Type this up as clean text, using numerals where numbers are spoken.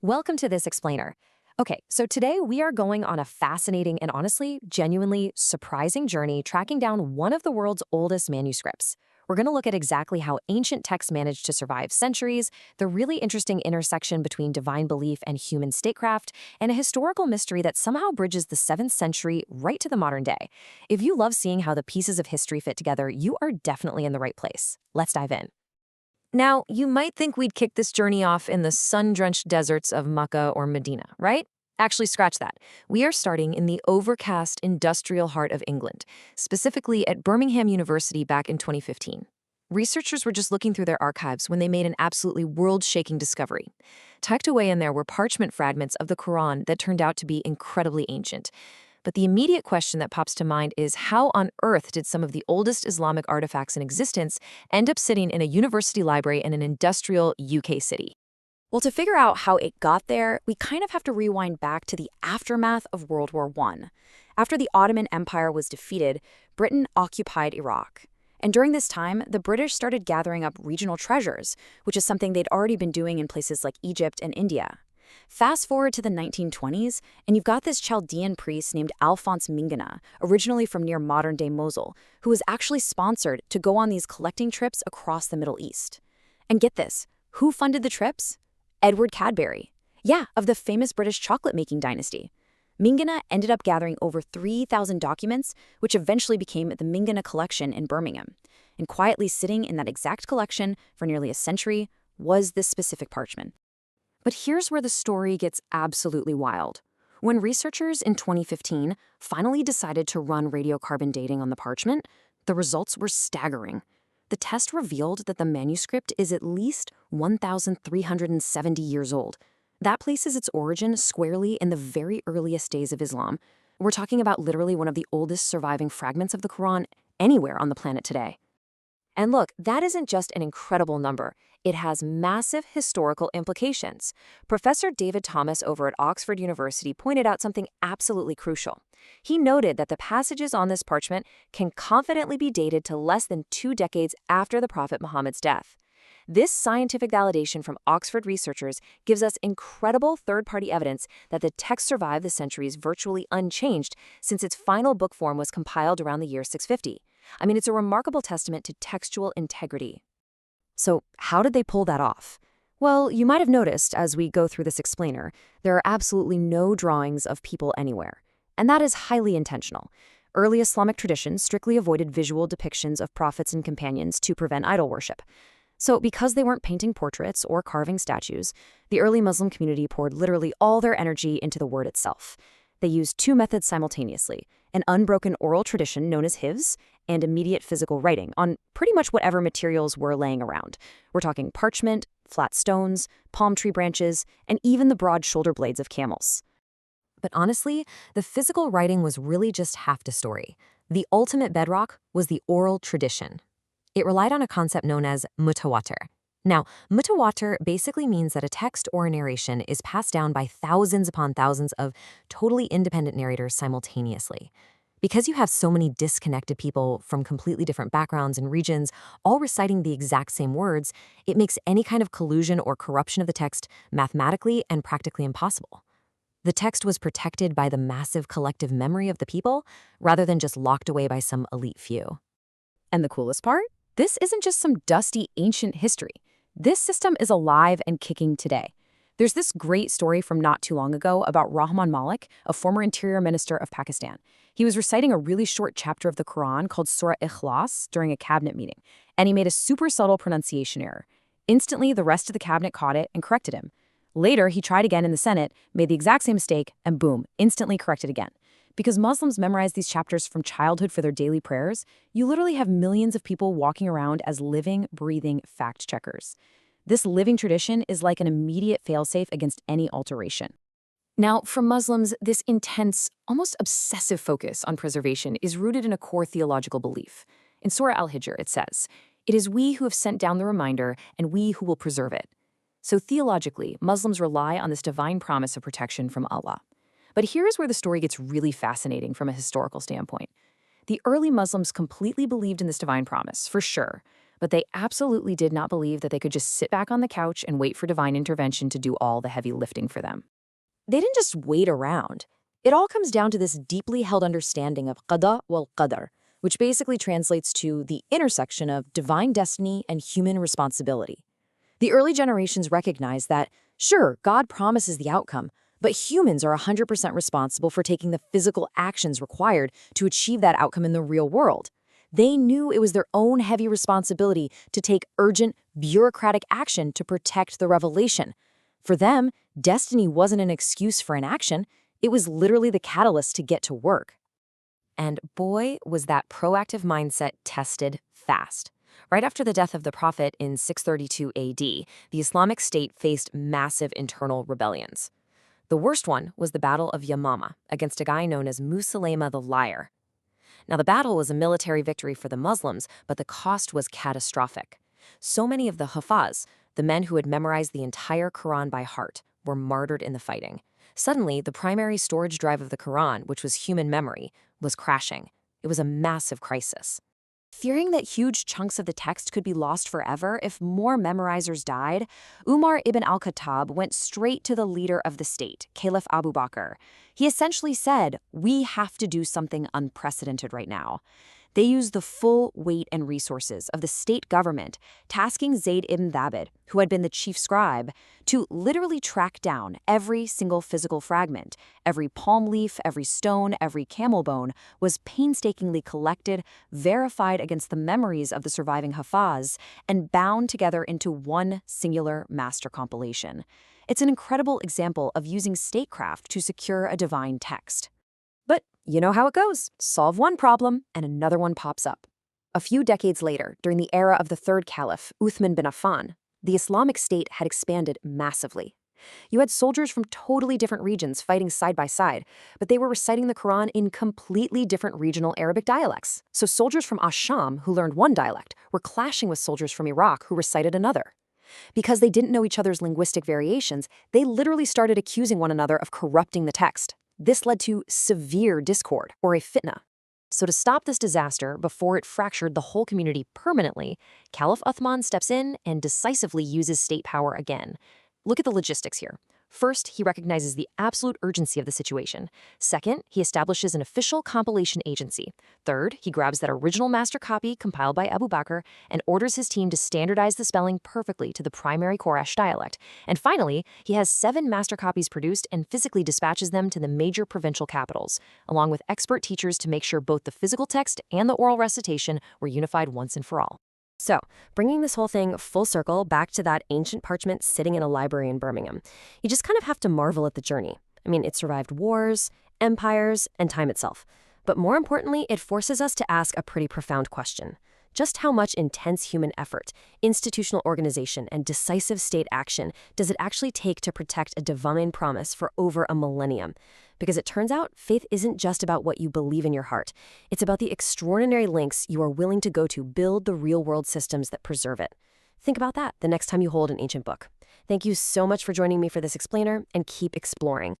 Welcome to this explainer. Okay, so today we are going on a fascinating and honestly, genuinely surprising journey tracking down one of the world's oldest manuscripts. We're going to look at exactly how ancient texts managed to survive centuries, the really interesting intersection between divine belief and human statecraft, and a historical mystery that somehow bridges the 7th century right to the modern day. If you love seeing how the pieces of history fit together, you are definitely in the right place. Let's dive in. Now, you might think we'd kick this journey off in the sun-drenched deserts of Mecca or Medina, right? Actually, scratch that. We are starting in the overcast industrial heart of England, specifically at Birmingham University back in 2015. Researchers were just looking through their archives when they made an absolutely world-shaking discovery. Tucked away in there were parchment fragments of the Qur'an that turned out to be incredibly ancient. But the immediate question that pops to mind is how on earth did some of the oldest Islamic artifacts in existence end up sitting in a university library in an industrial UK city? Well, to figure out how it got there, we kind of have to rewind back to the aftermath of World War I. After the Ottoman Empire was defeated, Britain occupied Iraq. And during this time, the British started gathering up regional treasures, which is something they'd already been doing in places like Egypt and India. Fast forward to the 1920s, and you've got this Chaldean priest named Alphonse Mingana, originally from near modern-day Mosul, who was actually sponsored to go on these collecting trips across the Middle East. And get this, who funded the trips? Edward Cadbury. Yeah, of the famous British chocolate-making dynasty. Mingana ended up gathering over 3,000 documents, which eventually became the Mingana Collection in Birmingham. And quietly sitting in that exact collection for nearly a century was this specific parchment. But here's where the story gets absolutely wild. When researchers in 2015 finally decided to run radiocarbon dating on the parchment, the results were staggering. The test revealed that the manuscript is at least 1,370 years old. That places its origin squarely in the very earliest days of Islam. We're talking about literally one of the oldest surviving fragments of the Quran anywhere on the planet today. And look, that isn't just an incredible number. It has massive historical implications. Professor David Thomas over at Oxford University pointed out something absolutely crucial. He noted that the passages on this parchment can confidently be dated to less than 2 decades after the Prophet Muhammad's death. This scientific validation from Oxford researchers gives us incredible third-party evidence that the text survived the centuries virtually unchanged since its final book form was compiled around the year 650. I mean, it's a remarkable testament to textual integrity. So, how did they pull that off? Well, you might have noticed as we go through this explainer, there are absolutely no drawings of people anywhere. And that is highly intentional. Early Islamic traditions strictly avoided visual depictions of prophets and companions to prevent idol worship. So, because they weren't painting portraits or carving statues, the early Muslim community poured literally all their energy into the word itself. They used 2 methods simultaneously, an unbroken oral tradition known as hifz and immediate physical writing on pretty much whatever materials were laying around. We're talking parchment, flat stones, palm tree branches, and even the broad shoulder blades of camels. But honestly, the physical writing was really just half the story. The ultimate bedrock was the oral tradition. It relied on a concept known as mutawatir. Now, mutawatir basically means that a text or a narration is passed down by thousands upon thousands of totally independent narrators simultaneously. Because you have so many disconnected people from completely different backgrounds and regions all reciting the exact same words, it makes any kind of collusion or corruption of the text mathematically and practically impossible. The text was protected by the massive collective memory of the people rather than just locked away by some elite few. And the coolest part? This isn't just some dusty ancient history. This system is alive and kicking today. There's this great story from not too long ago about Rahman Malik, a former interior minister of Pakistan. He was reciting a really short chapter of the Quran called Surah Ikhlas during a cabinet meeting, and he made a super subtle pronunciation error. Instantly, the rest of the cabinet caught it and corrected him. Later, he tried again in the Senate, made the exact same mistake, and boom, instantly corrected again. Because Muslims memorize these chapters from childhood for their daily prayers, you literally have millions of people walking around as living, breathing fact checkers. This living tradition is like an immediate failsafe against any alteration. Now, for Muslims, this intense, almost obsessive focus on preservation is rooted in a core theological belief. In Surah Al-Hijr, it says, "It is we who have sent down the reminder, and we who will preserve it." So theologically, Muslims rely on this divine promise of protection from Allah. But here's where the story gets really fascinating from a historical standpoint. The early Muslims completely believed in this divine promise, for sure, But they absolutely did not believe that they could just sit back on the couch and wait for divine intervention to do all the heavy lifting for them. They didn't just wait around. It all comes down to this deeply held understanding of qada wal qadar, which basically translates to the intersection of divine destiny and human responsibility. The early generations recognized that, sure, God promises the outcome, but humans are 100% responsible for taking the physical actions required to achieve that outcome in the real world. They knew it was their own heavy responsibility to take urgent, bureaucratic action to protect the revelation. For them, destiny wasn't an excuse for inaction, it was literally the catalyst to get to work. And boy, was that proactive mindset tested fast. Right after the death of the Prophet in 632 AD, the Islamic State faced massive internal rebellions. The worst one was the Battle of Yamama against a guy known as Musaylama the Liar. Now, the battle was a military victory for the Muslims, but the cost was catastrophic. So many of the Hufaz, the men who had memorized the entire Qur'an by heart, were martyred in the fighting. Suddenly, the primary storage drive of the Qur'an, which was human memory, was crashing. It was a massive crisis. Fearing that huge chunks of the text could be lost forever if more memorizers died, Umar ibn al-Khattab went straight to the leader of the state, Caliph Abu Bakr. He essentially said, "We have to do something unprecedented right now." They used the full weight and resources of the state government, tasking Zayd ibn Thabit, who had been the chief scribe, to literally track down every single physical fragment. Every palm leaf, every stone, every camel bone was painstakingly collected, verified against the memories of the surviving Hafaz, and bound together into one singular master compilation. It's an incredible example of using statecraft to secure a divine text. But you know how it goes. Solve one problem, and another one pops up. A few decades later, during the era of the third caliph, Uthman bin Affan, the Islamic State had expanded massively. You had soldiers from totally different regions fighting side by side, but they were reciting the Quran in completely different regional Arabic dialects. So soldiers from Ash-Sham, who learned one dialect, were clashing with soldiers from Iraq who recited another. Because they didn't know each other's linguistic variations, they literally started accusing one another of corrupting the text. This led to severe discord, or a fitna. So to stop this disaster before it fractured the whole community permanently, Caliph Uthman steps in and decisively uses state power again. Look at the logistics here. First, he recognizes the absolute urgency of the situation. Second, he establishes an official compilation agency. Third, he grabs that original master copy compiled by Abu Bakr and orders his team to standardize the spelling perfectly to the primary Quraysh dialect. And finally, he has 7 master copies produced and physically dispatches them to the major provincial capitals, along with expert teachers to make sure both the physical text and the oral recitation were unified once and for all. So, bringing this whole thing full circle back to that ancient parchment sitting in a library in Birmingham, you just kind of have to marvel at the journey. I mean, it survived wars, empires, and time itself. But more importantly, it forces us to ask a pretty profound question. Just how much intense human effort, institutional organization, and decisive state action does it actually take to protect a divine promise for over a millennium? Because it turns out, faith isn't just about what you believe in your heart. It's about the extraordinary lengths you are willing to go to build the real-world systems that preserve it. Think about that the next time you hold an ancient book. Thank you so much for joining me for this explainer, and keep exploring.